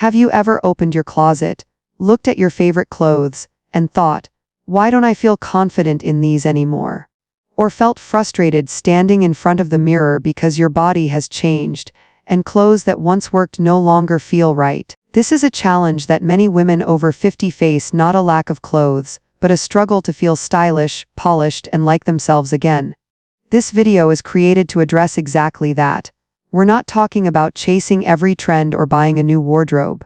Have you ever opened your closet, looked at your favorite clothes, and thought, why don't I feel confident in these anymore? Or felt frustrated standing in front of the mirror because your body has changed, and clothes that once worked no longer feel right? This is a challenge that many women over 50 face, not a lack of clothes, but a struggle to feel stylish, polished, and like themselves again. This video is created to address exactly that. We're not talking about chasing every trend or buying a new wardrobe.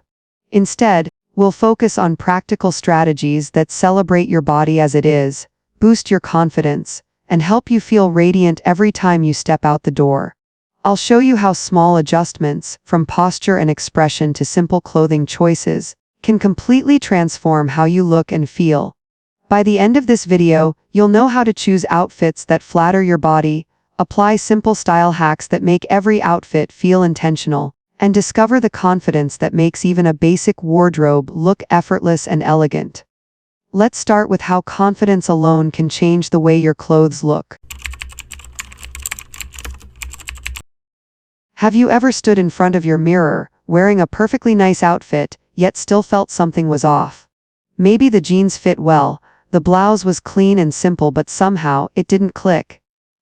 Instead, we'll focus on practical strategies that celebrate your body as it is, boost your confidence, and help you feel radiant every time you step out the door. I'll show you how small adjustments, from posture and expression to simple clothing choices, can completely transform how you look and feel. By the end of this video, you'll know how to choose outfits that flatter your body, apply simple style hacks that make every outfit feel intentional, and discover the confidence that makes even a basic wardrobe look effortless and elegant. Let's start with how confidence alone can change the way your clothes look. Have you ever stood in front of your mirror, wearing a perfectly nice outfit, yet still felt something was off? Maybe the jeans fit well, the blouse was clean and simple, but somehow it didn't click.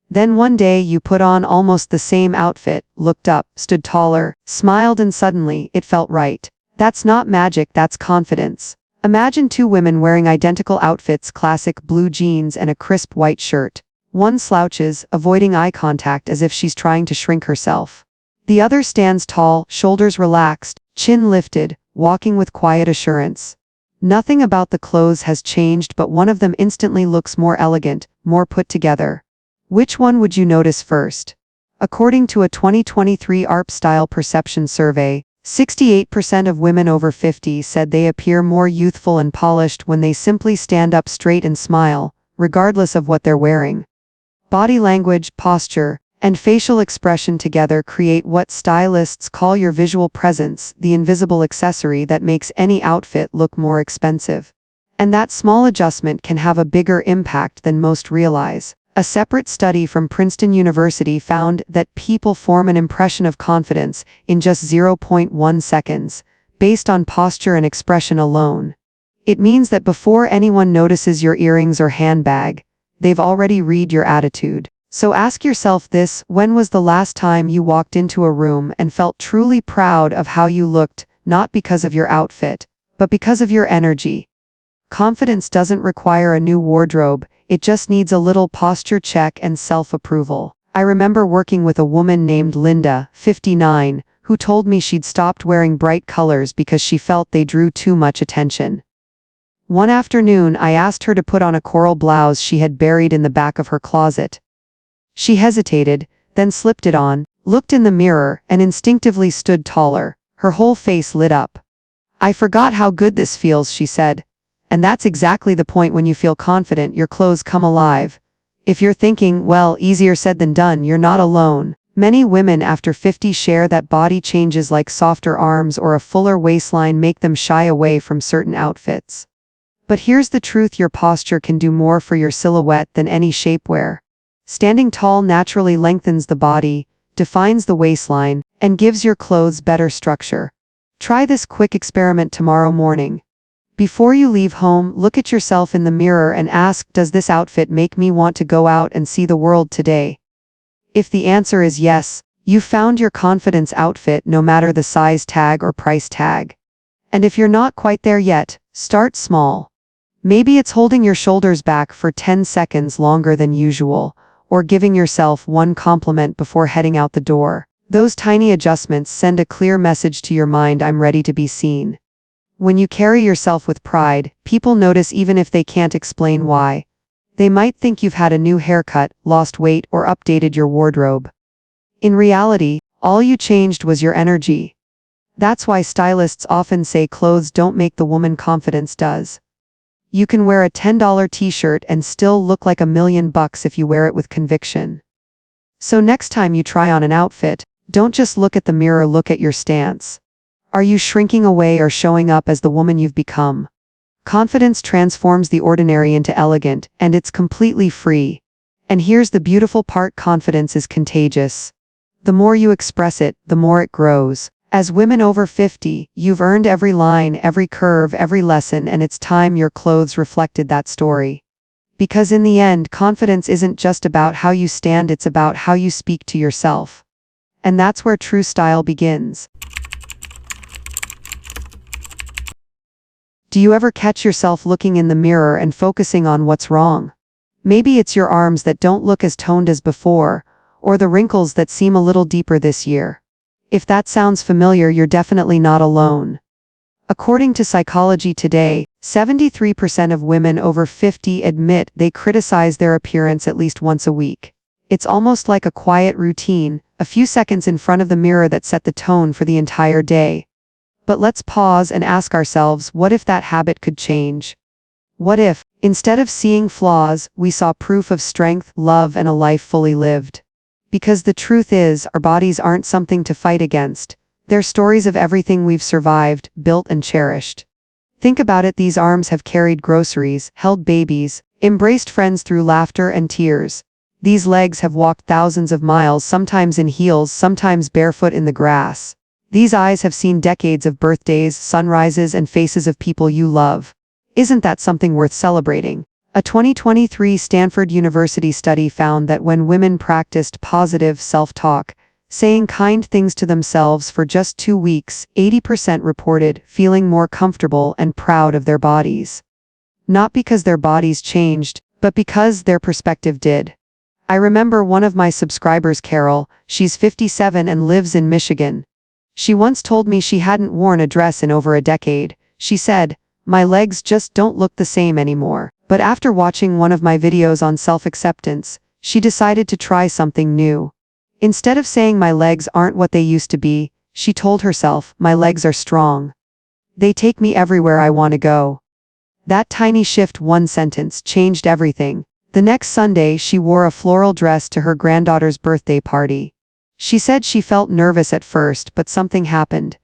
Then one day you put on almost the same outfit, looked up, stood taller, smiled, and suddenly it felt right. That's not magic, that's confidence. Imagine two women wearing identical outfits, classic blue jeans and a crisp white shirt. One slouches, avoiding eye contact as if she's trying to shrink herself. The other stands tall, shoulders relaxed, chin lifted, walking with quiet assurance. Nothing about the clothes has changed, but one of them instantly looks more elegant, more put together. Which one would you notice first? According to a 2023 ARP Style Perception Survey, 68% of women over 50 said they appear more youthful and polished when they simply stand up straight and smile, regardless of what they're wearing. Body language, posture, and facial expression together create what stylists call your visual presence, the invisible accessory that makes any outfit look more expensive. And that small adjustment can have a bigger impact than most realize. A separate study from Princeton University found that people form an impression of confidence in just 0.1 seconds, based on posture and expression alone. It means that before anyone notices your earrings or handbag, they've already read your attitude. So ask yourself this: when was the last time you walked into a room and felt truly proud of how you looked, not because of your outfit, but because of your energy? Confidence doesn't require a new wardrobe, it just needs a little posture check and self-approval. I remember working with a woman named Linda, 59, who told me she'd stopped wearing bright colors because she felt they drew too much attention. One afternoon, I asked her to put on a coral blouse she had buried in the back of her closet. She hesitated, then slipped it on, looked in the mirror, and instinctively stood taller. Her whole face lit up. "I forgot how good this feels," she said. And that's exactly the point. When you feel confident, your clothes come alive. If you're thinking, well, easier said than done, you're not alone. Many women after 50 share that body changes like softer arms or a fuller waistline make them shy away from certain outfits. But here's the truth: your posture can do more for your silhouette than any shapewear. Standing tall naturally lengthens the body, defines the waistline, and gives your clothes better structure. Try this quick experiment tomorrow morning. Before you leave home, look at yourself in the mirror and ask, does this outfit make me want to go out and see the world today? If the answer is yes, you've found your confidence outfit, no matter the size tag or price tag. And if you're not quite there yet, start small. Maybe it's holding your shoulders back for 10 seconds longer than usual, or giving yourself one compliment before heading out the door. Those tiny adjustments send a clear message to your mind: I'm ready to be seen. When you carry yourself with pride, people notice even if they can't explain why. They might think you've had a new haircut, lost weight, or updated your wardrobe. In reality, all you changed was your energy. That's why stylists often say clothes don't make the woman, confidence does. You can wear a $10 t-shirt and still look like $1,000,000 if you wear it with conviction. So next time you try on an outfit, don't just look at the mirror, look at your stance. Are you shrinking away or showing up as the woman you've become? Confidence transforms the ordinary into elegant, and it's completely free. And here's the beautiful part: confidence is contagious. The more you express it, the more it grows. As women over 50, you've earned every line, every curve, every lesson, and it's time your clothes reflected that story. Because in the end, confidence isn't just about how you stand, it's about how you speak to yourself. And that's where true style begins. Do you ever catch yourself looking in the mirror and focusing on what's wrong? Maybe it's your arms that don't look as toned as before, or the wrinkles that seem a little deeper this year. If that sounds familiar, you're definitely not alone. According to Psychology Today, 73% of women over 50 admit they criticize their appearance at least once a week. It's almost like a quiet routine, a few seconds in front of the mirror that set the tone for the entire day. But let's pause and ask ourselves, what if that habit could change? What if, instead of seeing flaws, we saw proof of strength, love, and a life fully lived? Because the truth is, our bodies aren't something to fight against. They're stories of everything we've survived, built, and cherished. Think about it, these arms have carried groceries, held babies, embraced friends through laughter and tears. These legs have walked thousands of miles, sometimes in heels, sometimes barefoot in the grass. These eyes have seen decades of birthdays, sunrises, and faces of people you love. Isn't that something worth celebrating? A 2023 Stanford University study found that when women practiced positive self-talk, saying kind things to themselves for just 2 weeks, 80% reported feeling more comfortable and proud of their bodies. Not because their bodies changed, but because their perspective did. I remember one of my subscribers, Carol. She's 57 and lives in Michigan. She once told me she hadn't worn a dress in over a decade. She said, "My legs just don't look the same anymore." But after watching one of my videos on self-acceptance, she decided to try something new. Instead of saying my legs aren't what they used to be, she told herself, my legs are strong. They take me everywhere I want to go. That tiny shift, one sentence, changed everything. The next Sunday, she wore a floral dress to her granddaughter's birthday party. She said she felt nervous at first, but something happened.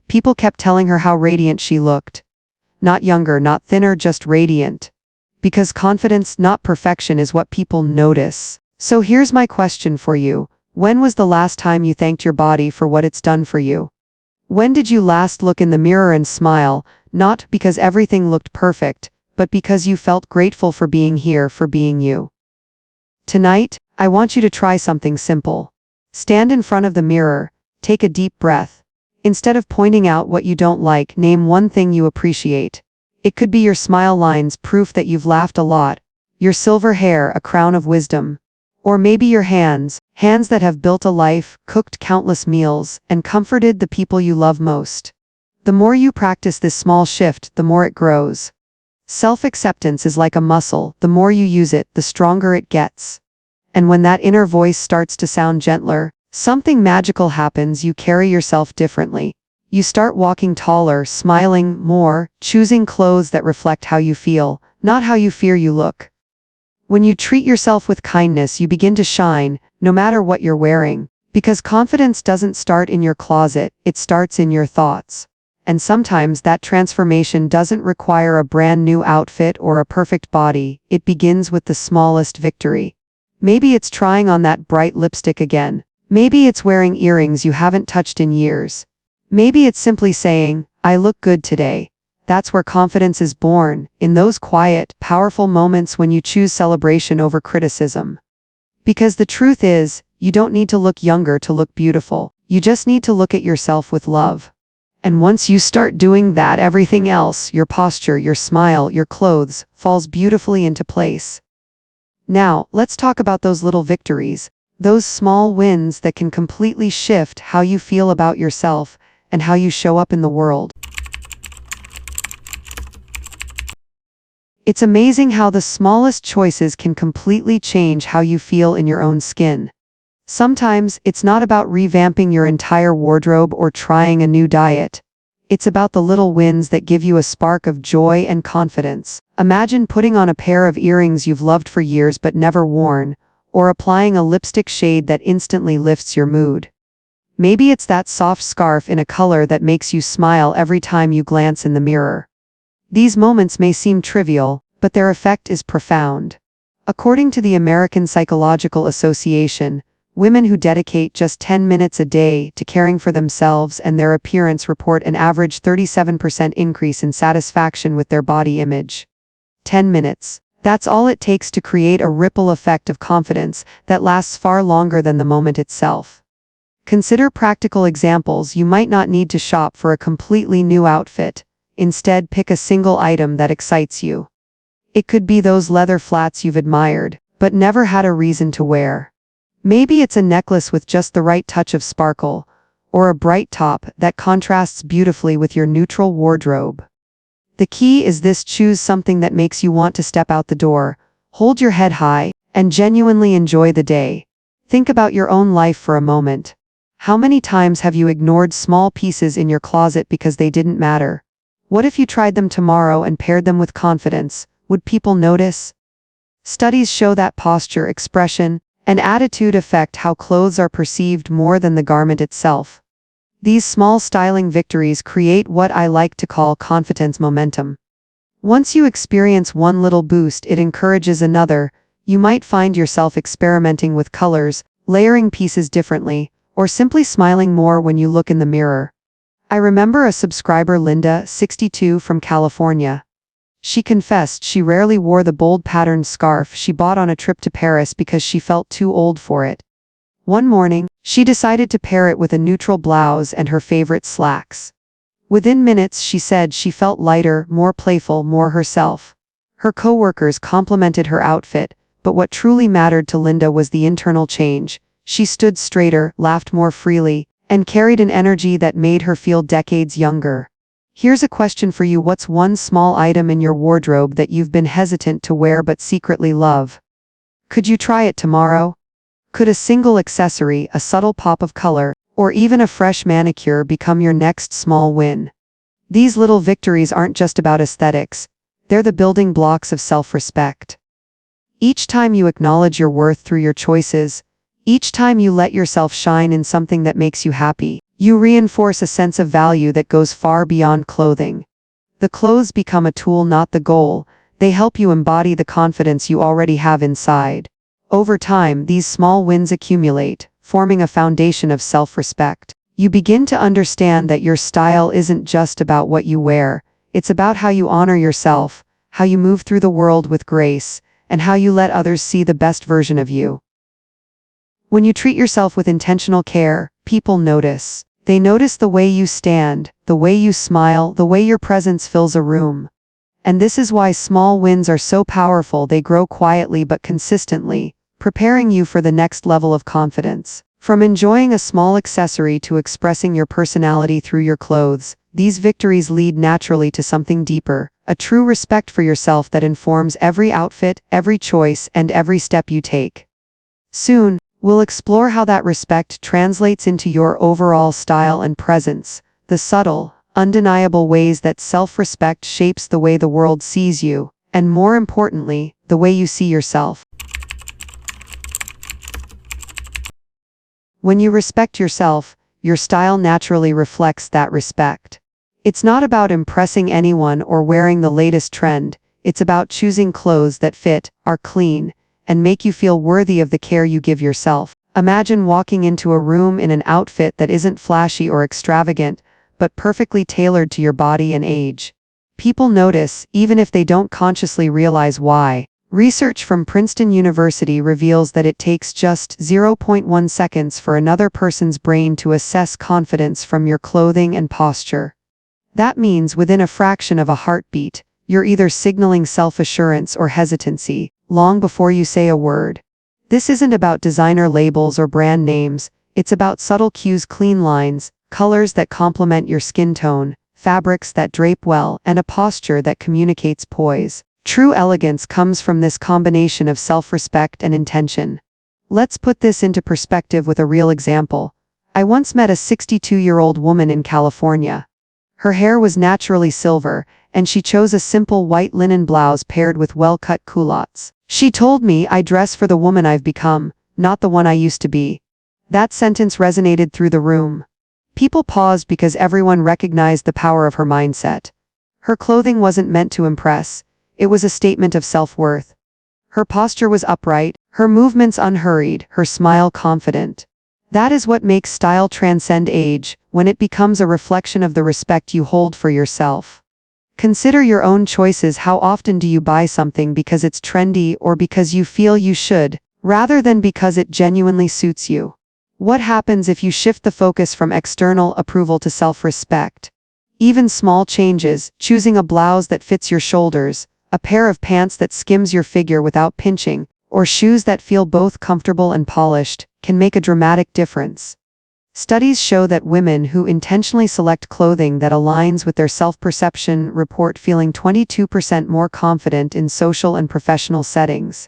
People kept telling her how radiant she looked. Not younger, not thinner, just radiant. Because confidence, not perfection, is what people notice. So here's my question for you. When was the last time you thanked your body for what it's done for you? When did you last look in the mirror and smile, not because everything looked perfect, but because you felt grateful for being here, for being you? Tonight, I want you to try something simple. Stand in front of the mirror, take a deep breath. Instead of pointing out what you don't like, name one thing you appreciate. It could be your smile lines, proof that you've laughed a lot, your silver hair, a crown of wisdom. Or maybe your hands that have built a life, cooked countless meals, and comforted the people you love most. The more you practice this small shift, the more it grows. Self-acceptance is like a muscle. The more you use it, the stronger it gets. And when that inner voice starts to sound gentler, something magical happens. You carry yourself differently. You start walking taller, smiling more, choosing clothes that reflect how you feel, not how you fear you look. When you treat yourself with kindness, you begin to shine, no matter what you're wearing. Because confidence doesn't start in your closet, it starts in your thoughts. And sometimes that transformation doesn't require a brand new outfit or a perfect body. It begins with the smallest victory. Maybe it's trying on that bright lipstick again. Maybe it's wearing earrings you haven't touched in years. Maybe it's simply saying, I look good today. That's where confidence is born, in those quiet, powerful moments when you choose celebration over criticism. Because the truth is, you don't need to look younger to look beautiful. You just need to look at yourself with love. And once you start doing that, everything else, your posture, your smile, your clothes, falls beautifully into place. Now, let's talk about those little victories, those small wins that can completely shift how you feel about yourself and how you show up in the world. It's amazing how the smallest choices can completely change how you feel in your own skin. Sometimes, it's not about revamping your entire wardrobe or trying a new diet. It's about the little wins that give you a spark of joy and confidence. Imagine putting on a pair of earrings you've loved for years but never worn, or applying a lipstick shade that instantly lifts your mood. Maybe it's that soft scarf in a color that makes you smile every time you glance in the mirror. These moments may seem trivial, but their effect is profound. According to the American Psychological Association, Women who dedicate just 10 minutes a day to caring for themselves and their appearance report an average 37% increase in satisfaction with their body image. 10 minutes. That's all it takes to create a ripple effect of confidence that lasts far longer than the moment itself. Consider practical examples. You might not need to shop for a completely new outfit. Instead, pick a single item that excites you. It could be those leather flats you've admired, but never had a reason to wear. Maybe it's a necklace with just the right touch of sparkle, or a bright top that contrasts beautifully with your neutral wardrobe. The key is this: choose something that makes you want to step out the door, hold your head high, and genuinely enjoy the day. Think about your own life for a moment. How many times have you ignored small pieces in your closet because they didn't matter? What if you tried them tomorrow and paired them with confidence? Would people notice? Studies show that posture, expression, and attitude affect how clothes are perceived more than the garment itself. These small styling victories create what I like to call confidence momentum. Once you experience one little boost, it encourages another. You might find yourself experimenting with colors, layering pieces differently, or simply smiling more when you look in the mirror. I remember a subscriber, Linda, 62, from California. She confessed she rarely wore the bold patterned scarf she bought on a trip to Paris because she felt too old for it. One morning, she decided to pair it with a neutral blouse and her favorite slacks. Within minutes, she said she felt lighter, more playful, more herself. Her coworkers complimented her outfit, but what truly mattered to Linda was the internal change. She stood straighter, laughed more freely, and carried an energy that made her feel decades younger. Here's a question for you: what's one small item in your wardrobe that you've been hesitant to wear but secretly love? Could you try it tomorrow? Could a single accessory, a subtle pop of color, or even a fresh manicure become your next small win? These little victories aren't just about aesthetics, they're the building blocks of self-respect. Each time you acknowledge your worth through your choices, each time you let yourself shine in something that makes you happy, you reinforce a sense of value that goes far beyond clothing. The clothes become a tool, not the goal. They help you embody the confidence you already have inside. Over time, these small wins accumulate, forming a foundation of self-respect. You begin to understand that your style isn't just about what you wear, it's about how you honor yourself, how you move through the world with grace, and how you let others see the best version of you. When you treat yourself with intentional care, people notice. They notice the way you stand, the way you smile, the way your presence fills a room. And this is why small wins are so powerful. They grow quietly but consistently, preparing you for the next level of confidence. From enjoying a small accessory to expressing your personality through your clothes, these victories lead naturally to something deeper, a true respect for yourself that informs every outfit, every choice, and every step you take. Soon, we'll explore how that respect translates into your overall style and presence, the subtle, undeniable ways that self-respect shapes the way the world sees you, and more importantly, the way you see yourself. When you respect yourself, your style naturally reflects that respect. It's not about impressing anyone or wearing the latest trend, it's about choosing clothes that fit, are clean, and make you feel worthy of the care you give yourself. Imagine walking into a room in an outfit that isn't flashy or extravagant, but perfectly tailored to your body and age. People notice, even if they don't consciously realize why. Research from Princeton University reveals that it takes just 0.1 seconds for another person's brain to assess confidence from your clothing and posture. That means within a fraction of a heartbeat, you're either signaling self-assurance or hesitancy, long before you say a word. This isn't about designer labels or brand names, it's about subtle cues: clean lines, colors that complement your skin tone, fabrics that drape well, and a posture that communicates poise. True elegance comes from this combination of self-respect and intention. Let's put this into perspective with a real example. I once met a 62-year-old woman in California. Her hair was naturally silver, and she chose a simple white linen blouse paired with well-cut culottes. She told me, "I dress for the woman I've become, not the one I used to be." That sentence resonated through the room. People paused because everyone recognized the power of her mindset. Her clothing wasn't meant to impress. It was a statement of self-worth. Her posture was upright, her movements unhurried, her smile confident. That is what makes style transcend age, when it becomes a reflection of the respect you hold for yourself. Consider your own choices. How often do you buy something because it's trendy or because you feel you should, rather than because it genuinely suits you? What happens if you shift the focus from external approval to self-respect? Even small changes, choosing a blouse that fits your shoulders, a pair of pants that skims your figure without pinching, or shoes that feel both comfortable and polished, can make a dramatic difference. Studies show that women who intentionally select clothing that aligns with their self-perception report feeling 22% more confident in social and professional settings.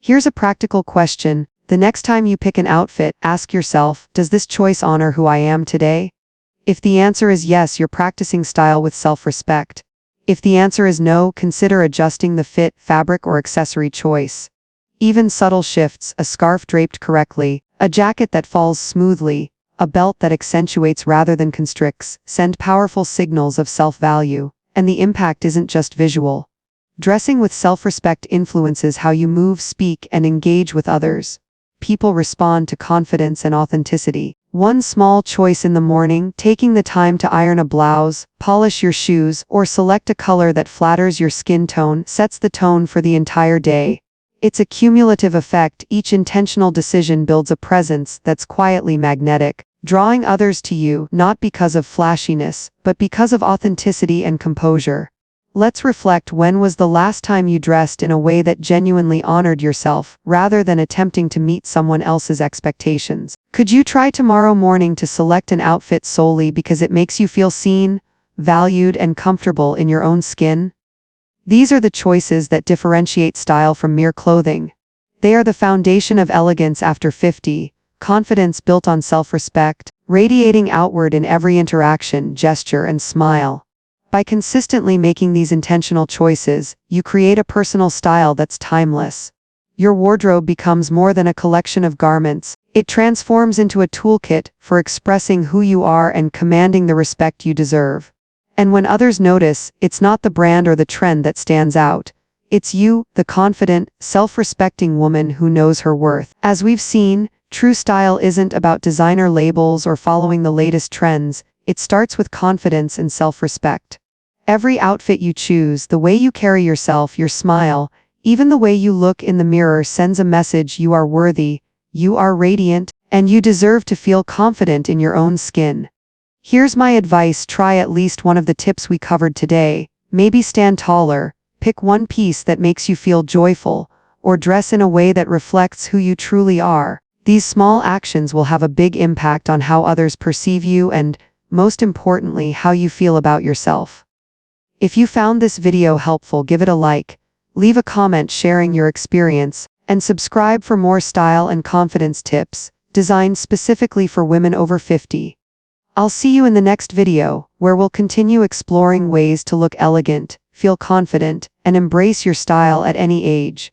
Here's a practical question. The next time you pick an outfit, ask yourself, does this choice honor who I am today? If the answer is yes, you're practicing style with self-respect. If the answer is no, consider adjusting the fit, fabric, or accessory choice. Even subtle shifts, a scarf draped correctly, a jacket that falls smoothly, a belt that accentuates rather than constricts, send powerful signals of self-value, and the impact isn't just visual. Dressing with self-respect influences how you move, speak, and engage with others. People respond to confidence and authenticity. One small choice in the morning, taking the time to iron a blouse, polish your shoes, or select a color that flatters your skin tone, sets the tone for the entire day. It's a cumulative effect. Each intentional decision builds a presence that's quietly magnetic, drawing others to you, not because of flashiness, but because of authenticity and composure. Let's reflect. When was the last time you dressed in a way that genuinely honored yourself, rather than attempting to meet someone else's expectations? Could you try tomorrow morning to select an outfit solely because it makes you feel seen, valued, and comfortable in your own skin? These are the choices that differentiate style from mere clothing. They are the foundation of elegance after 50, confidence built on self-respect, radiating outward in every interaction, gesture, and smile. By consistently making these intentional choices, you create a personal style that's timeless. Your wardrobe becomes more than a collection of garments. It transforms into a toolkit for expressing who you are and commanding the respect you deserve. And when others notice, it's not the brand or the trend that stands out. It's you, the confident, self-respecting woman who knows her worth. As we've seen, true style isn't about designer labels or following the latest trends. It starts with confidence and self-respect. Every outfit you choose, the way you carry yourself, your smile, even the way you look in the mirror sends a message: you are worthy, you are radiant, and you deserve to feel confident in your own skin. Here's my advice: try at least one of the tips we covered today. Maybe stand taller, pick one piece that makes you feel joyful, or dress in a way that reflects who you truly are. These small actions will have a big impact on how others perceive you and, most importantly, how you feel about yourself. If you found this video helpful, give it a like, leave a comment sharing your experience, and subscribe for more style and confidence tips designed specifically for women over 50. I'll see you in the next video, where we'll continue exploring ways to look elegant, feel confident, and embrace your style at any age.